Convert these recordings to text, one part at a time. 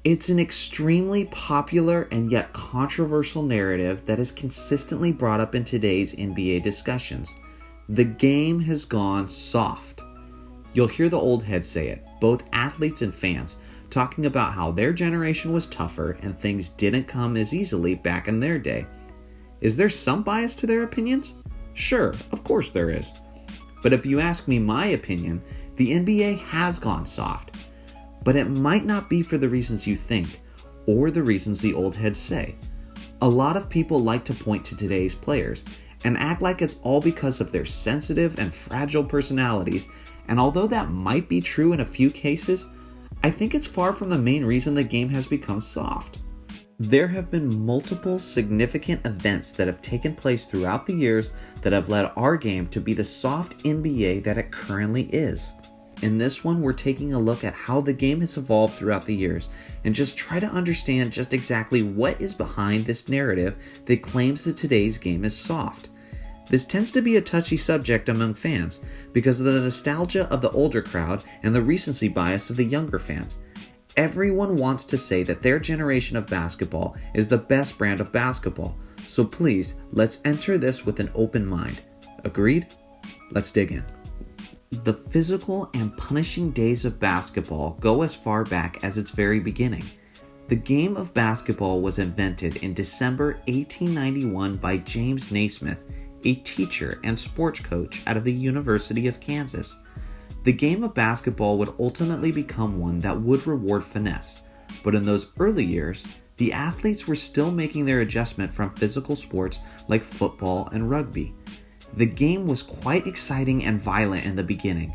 It's an extremely popular and yet controversial narrative that is consistently brought up in today's NBA discussions. The game has gone soft. You'll hear the old heads say it, both athletes and fans, talking about how their generation was tougher and things didn't come as easily back in their day. Is there some bias to their opinions? Sure, of course there is. But if you ask me my opinion, the NBA has gone soft. But it might not be for the reasons you think, or the reasons the old heads say. A lot of people like to point to today's players, and act like it's all because of their sensitive and fragile personalities, and although that might be true in a few cases, I think it's far from the main reason the game has become soft. There have been multiple significant events that have taken place throughout the years that have led our game to be the soft NBA that it currently is. In this one, we're taking a look at how the game has evolved throughout the years and just try to understand just exactly what is behind this narrative that claims that today's game is soft. This tends to be a touchy subject among fans because of the nostalgia of the older crowd and the recency bias of the younger fans. Everyone wants to say that their generation of basketball is the best brand of basketball, so please, let's enter this with an open mind. Agreed? Let's dig in. The physical and punishing days of basketball go as far back as its very beginning. The game of basketball was invented in December 1891 by James Naismith, a teacher and sports coach out of the University of Kansas. The game of basketball would ultimately become one that would reward finesse, but in those early years, the athletes were still making their adjustment from physical sports like football and rugby. The game was quite exciting and violent in the beginning.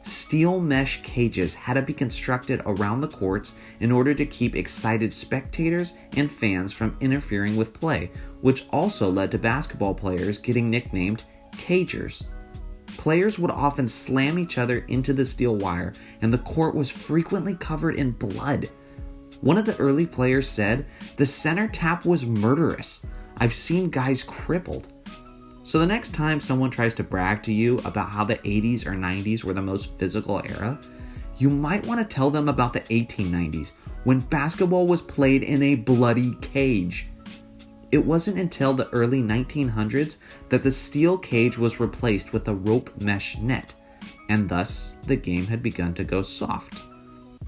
Steel mesh cages had to be constructed around the courts in order to keep excited spectators and fans from interfering with play, which also led to basketball players getting nicknamed cagers. Players would often slam each other into the steel wire, and the court was frequently covered in blood. One of the early players said, "The center tap was murderous. I've seen guys crippled." So the next time someone tries to brag to you about how the 80s or 90s were the most physical era, you might want to tell them about the 1890s, when basketball was played in a bloody cage. It wasn't until the early 1900s that the steel cage was replaced with a rope mesh net, and thus the game had begun to go soft.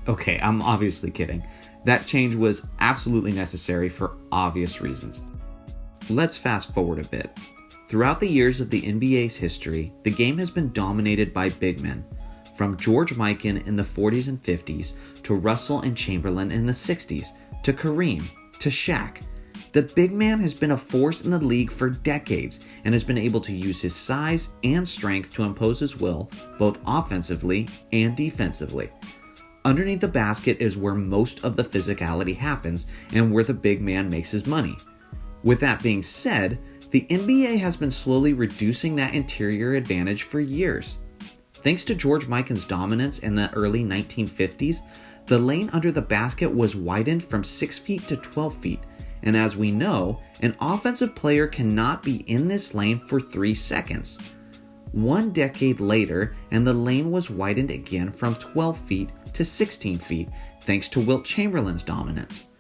Okay, I'm obviously kidding. That change was absolutely necessary for obvious reasons. Let's fast forward a bit. Throughout the years of the NBA's history, the game has been dominated by big men, from George Mikan in the 40s and 50s, to Russell and Chamberlain in the 60s, to Kareem, to Shaq. The big man has been a force in the league for decades and has been able to use his size and strength to impose his will, both offensively and defensively. Underneath the basket is where most of the physicality happens and where the big man makes his money. With that being said, the NBA has been slowly reducing that interior advantage for years. Thanks to George Mikan's dominance in the early 1950s, the lane under the basket was widened from 6 feet to 12 feet, and as we know, an offensive player cannot be in this lane for 3 seconds. 1 decade later, and the lane was widened again from 12 feet to 16 feet, thanks to Wilt Chamberlain's dominance.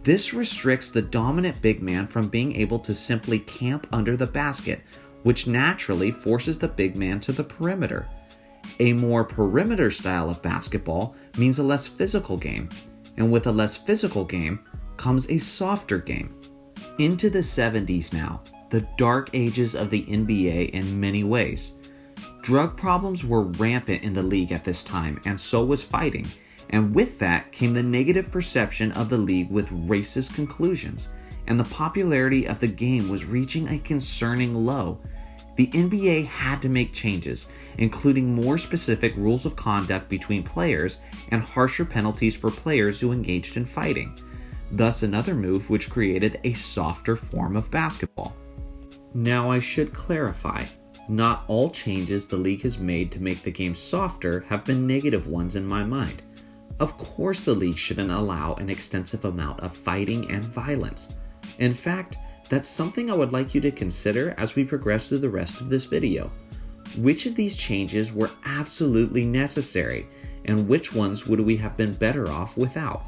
This restricts the dominant big man from being able to simply camp under the basket, which naturally forces the big man to the perimeter. A more perimeter style of basketball means a less physical game, and with a less physical game comes a softer game. Into the 70s now, the dark ages of the NBA in many ways. Drug problems were rampant in the league at this time, and so was fighting. And with that came the negative perception of the league with racist conclusions, and the popularity of the game was reaching a concerning low. The NBA had to make changes, including more specific rules of conduct between players and harsher penalties for players who engaged in fighting. Thus another move which created a softer form of basketball. Now I should clarify, not all changes the league has made to make the game softer have been negative ones in my mind. Of course the league shouldn't allow an extensive amount of fighting and violence. In fact, that's something I would like you to consider as we progress through the rest of this video. Which of these changes were absolutely necessary, and which ones would we have been better off without?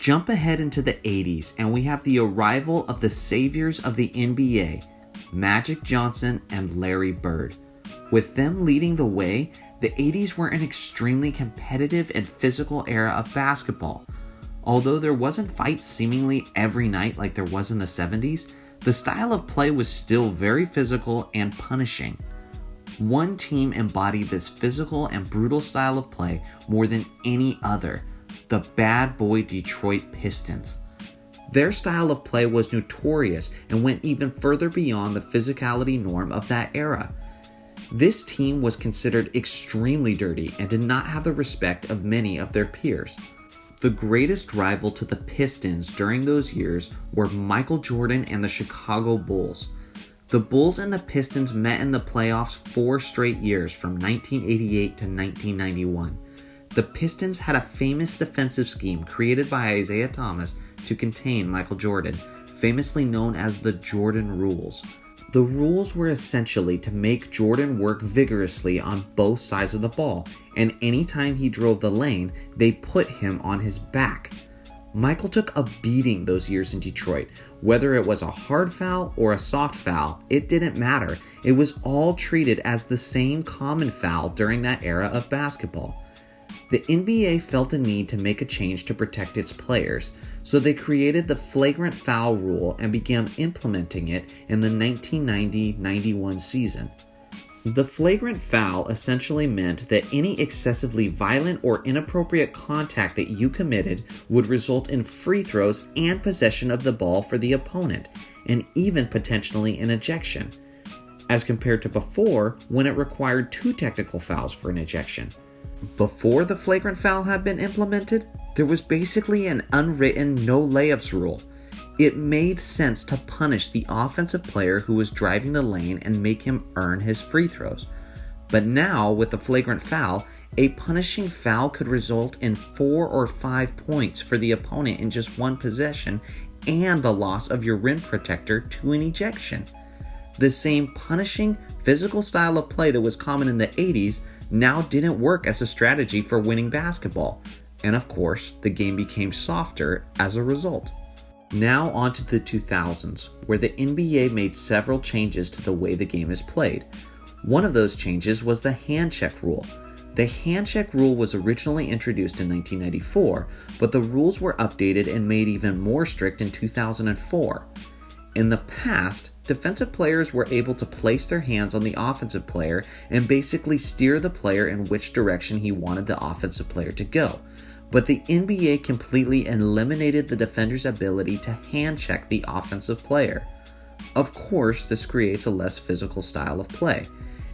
Jump ahead into the 80s and we have the arrival of the saviors of the NBA, Magic Johnson and Larry Bird. With them leading the way, the 80s were an extremely competitive and physical era of basketball. Although there wasn't fights seemingly every night like there was in the 70s, the style of play was still very physical and punishing. One team embodied this physical and brutal style of play more than any other, the Bad Boy Detroit Pistons. Their style of play was notorious and went even further beyond the physicality norm of that era. This team was considered extremely dirty and did not have the respect of many of their peers. The greatest rival to the Pistons during those years were Michael Jordan and the Chicago Bulls. The Bulls and the Pistons met in the playoffs 4 straight years from 1988 to 1991. The Pistons had a famous defensive scheme created by Isaiah Thomas to contain Michael Jordan, famously known as the Jordan Rules. The rules were essentially to make Jordan work vigorously on both sides of the ball, and anytime he drove the lane, they put him on his back. Michael took a beating those years in Detroit. Whether it was a hard foul or a soft foul, it didn't matter. It was all treated as the same common foul during that era of basketball. The NBA felt a need to make a change to protect its players, so they created the flagrant foul rule and began implementing it in the 1990-91 season. The flagrant foul essentially meant that any excessively violent or inappropriate contact that you committed would result in free throws and possession of the ball for the opponent, and even potentially an ejection, as compared to before when it required 2 technical fouls for an ejection. Before the flagrant foul had been implemented, there was basically an unwritten no layups rule. It made sense to punish the offensive player who was driving the lane and make him earn his free throws. But now, with the flagrant foul, a punishing foul could result in 4 or 5 points for the opponent in just one possession and the loss of your rim protector to an ejection. The same punishing, physical style of play that was common in the 80s now didn't work as a strategy for winning basketball, and of course, the game became softer as a result. Now on to the 2000s, where the NBA made several changes to the way the game is played. One of those changes was the hand check rule. The hand check rule was originally introduced in 1994, but the rules were updated and made even more strict in 2004. In the past, defensive players were able to place their hands on the offensive player and basically steer the player in which direction he wanted the offensive player to go. But the NBA completely eliminated the defender's ability to hand check the offensive player. Of course, this creates a less physical style of play.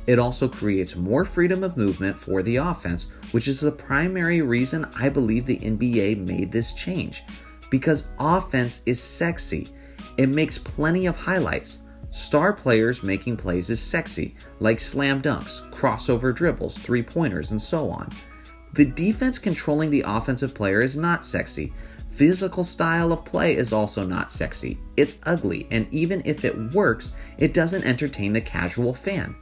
It also creates more freedom of movement for the offense, which is the primary reason I believe the NBA made this change. Because offense is sexy. It makes plenty of highlights. Star players making plays is sexy, like slam dunks, crossover dribbles, 3-pointers, and so on. The defense controlling the offensive player is not sexy. Physical style of play is also not sexy. It's ugly, and even if it works, it doesn't entertain the casual fan.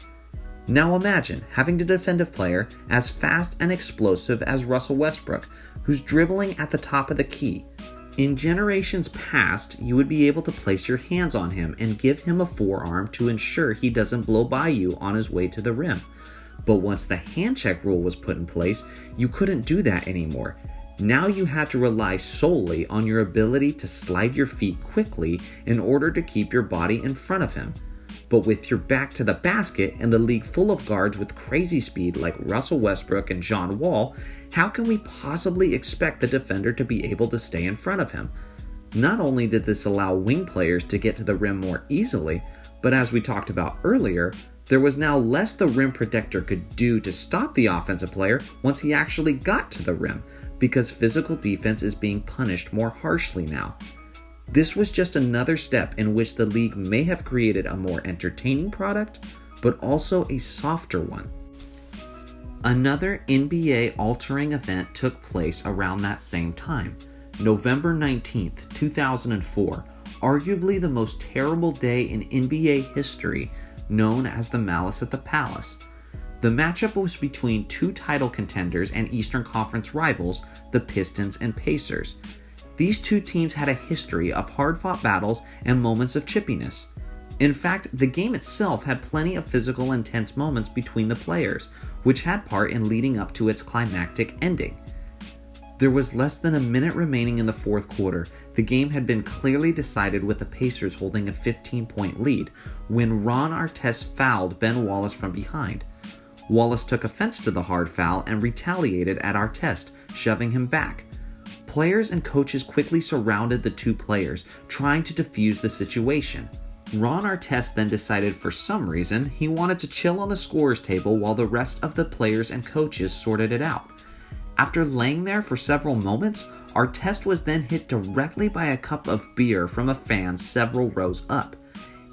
Now imagine having to defend a player as fast and explosive as Russell Westbrook, who's dribbling at the top of the key. In generations past, you would be able to place your hands on him and give him a forearm to ensure he doesn't blow by you on his way to the rim. But once the hand check rule was put in place, you couldn't do that anymore. Now you had to rely solely on your ability to slide your feet quickly in order to keep your body in front of him. But with your back to the basket and the league full of guards with crazy speed like Russell Westbrook and John Wall, how can we possibly expect the defender to be able to stay in front of him? Not only did this allow wing players to get to the rim more easily, but as we talked about earlier, there was now less the rim protector could do to stop the offensive player once he actually got to the rim, because physical defense is being punished more harshly now. This was just another step in which the league may have created a more entertaining product, but also a softer one. Another NBA-altering event took place around that same time, November 19th, 2004, arguably the most terrible day in NBA history, known as the Malice at the Palace. The matchup was between 2 title contenders and Eastern Conference rivals, the Pistons and Pacers. These two teams had a history of hard-fought battles and moments of chippiness. In fact, the game itself had plenty of physical, intense moments between the players, which had part in leading up to its climactic ending. There was less than a minute remaining in the fourth quarter. The game had been clearly decided with the Pacers holding a 15-point lead when Ron Artest fouled Ben Wallace from behind. Wallace took offense to the hard foul and retaliated at Artest, shoving him back. Players and coaches quickly surrounded the two players, trying to defuse the situation. Ron Artest then decided for some reason he wanted to chill on the scorer's table while the rest of the players and coaches sorted it out. After laying there for several moments, Artest was then hit directly by a cup of beer from a fan several rows up.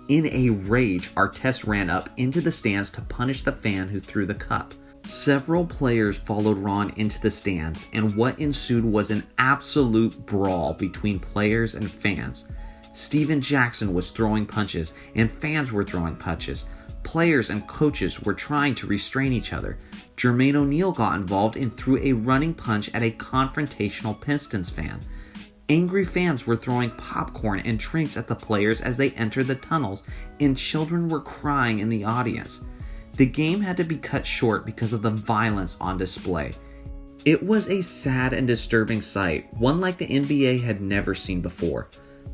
In a rage, Artest ran up into the stands to punish the fan who threw the cup. Several players followed Ron into the stands, and what ensued was an absolute brawl between players and fans. Steven Jackson was throwing punches, and fans were throwing punches. Players and coaches were trying to restrain each other. Jermaine O'Neal got involved and threw a running punch at a confrontational Pistons fan. Angry fans were throwing popcorn and drinks at the players as they entered the tunnels, and children were crying in the audience. The game had to be cut short because of the violence on display. It was a sad and disturbing sight, one like the NBA had never seen before.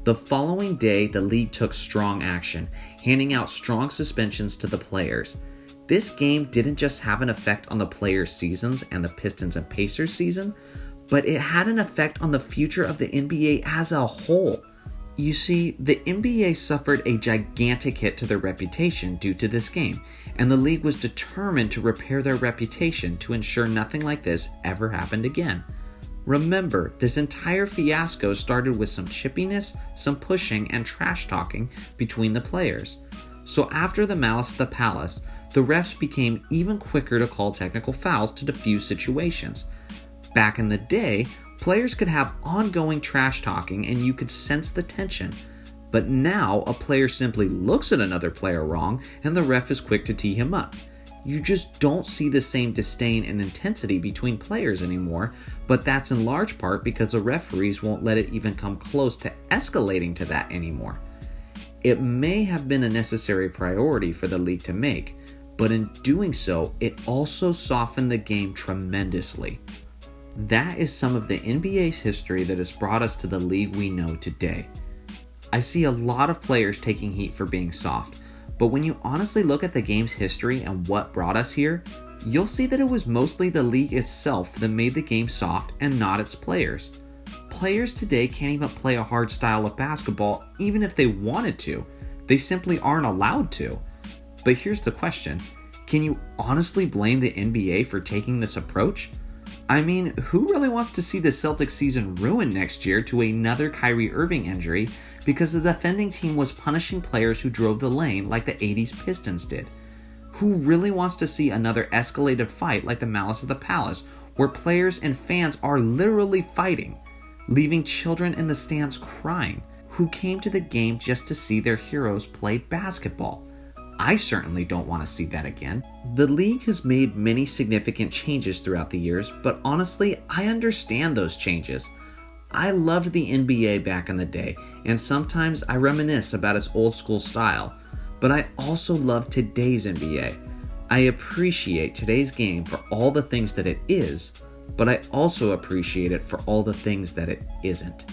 The following day, the league took strong action, handing out strong suspensions to the players. This game didn't just have an effect on the players' seasons and the Pistons and Pacers season, but it had an effect on the future of the NBA as a whole. You see, the NBA suffered a gigantic hit to their reputation due to this game, and the league was determined to repair their reputation to ensure nothing like this ever happened again. Remember, this entire fiasco started with some chippiness, some pushing, and trash talking between the players. So after the Malice at the Palace, the refs became even quicker to call technical fouls to defuse situations. Back in the day, players could have ongoing trash talking and you could sense the tension. But now, a player simply looks at another player wrong and the ref is quick to tee him up. You just don't see the same disdain and intensity between players anymore, but that's in large part because the referees won't let it even come close to escalating to that anymore. It may have been a necessary priority for the league to make, but in doing so, it also softened the game tremendously. That is some of the NBA's history that has brought us to the league we know today. I see a lot of players taking heat for being soft, but when you honestly look at the game's history and what brought us here, you'll see that it was mostly the league itself that made the game soft and not its players. Players today can't even play a hard style of basketball even if they wanted to. They simply aren't allowed to. But here's the question, can you honestly blame the NBA for taking this approach? I mean, who really wants to see the Celtics season ruined next year to another Kyrie Irving injury because the defending team was punishing players who drove the lane like the 80s Pistons did? Who really wants to see another escalated fight like the Malice at the Palace, where players and fans are literally fighting, leaving children in the stands crying, who came to the game just to see their heroes play basketball? I certainly don't want to see that again. The league has made many significant changes throughout the years, but honestly, I understand those changes. I loved the NBA back in the day, and sometimes I reminisce about its old school style, but I also love today's NBA. I appreciate today's game for all the things that it is, but I also appreciate it for all the things that it isn't.